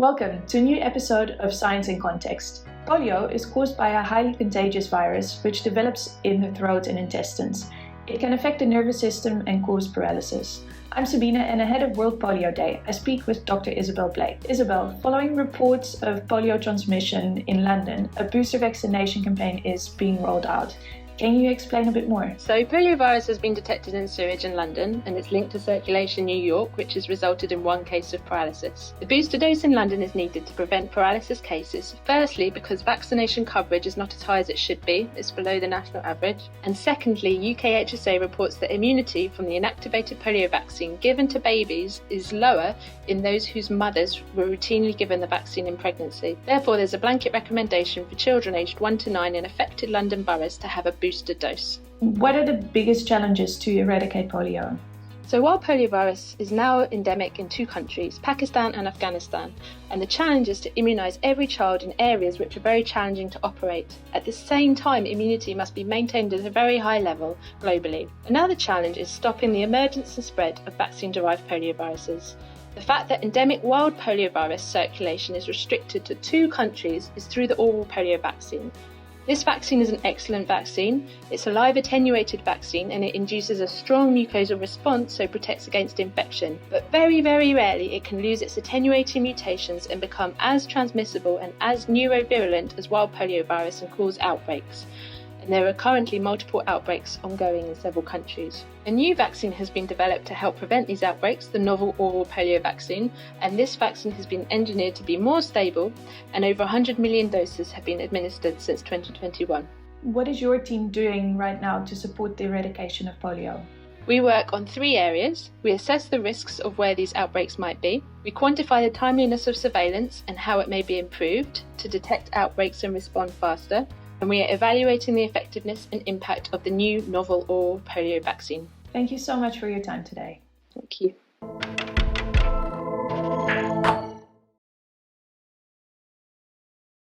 Welcome to a new episode of Science in Context. Polio is caused by a highly contagious virus which develops in the throat and intestines. It can affect the nervous system and cause paralysis. I'm Sabine, and ahead of World Polio Day, I speak with Dr Isobel Blake. Isobel, following reports of polio transmission in London, a booster vaccination campaign is being rolled out. Can you explain a bit more? So poliovirus has been detected in sewage in London and it's linked to circulation in New York, which has resulted in one case of paralysis. The booster dose in London is needed to prevent paralysis cases, firstly because vaccination coverage is not as high as it should be, it's below the national average, and secondly UKHSA reports that immunity from the inactivated polio vaccine given to babies is lower in those whose mothers were routinely given the vaccine in pregnancy. Therefore, there's a blanket recommendation for children aged 1 to 9 in affected London boroughs to have a booster dose. What are the biggest challenges to eradicate polio? So while poliovirus is now endemic in 2 countries, Pakistan and Afghanistan, and the challenge is to immunise every child in areas which are very challenging to operate. At the same time, immunity must be maintained at a very high level globally. Another challenge is stopping the emergence and spread of vaccine-derived polioviruses. The fact that endemic wild poliovirus circulation is restricted to 2 countries is through the oral polio vaccine. This vaccine is an excellent vaccine. It's a live attenuated vaccine and it induces a strong mucosal response, so protects against infection. But very, very rarely it can lose its attenuating mutations and become as transmissible and as neurovirulent as wild poliovirus and cause outbreaks. And there are currently multiple outbreaks ongoing in several countries. A new vaccine has been developed to help prevent these outbreaks, the novel oral polio vaccine, and this vaccine has been engineered to be more stable, and over 100 million doses have been administered since 2021. What is your team doing right now to support the eradication of polio? We work on 3 areas. We assess the risks of where these outbreaks might be. We quantify the timeliness of surveillance and how it may be improved to detect outbreaks and respond faster. And we are evaluating the effectiveness and impact of the new novel oral polio vaccine. Thank you so much for your time today. Thank you.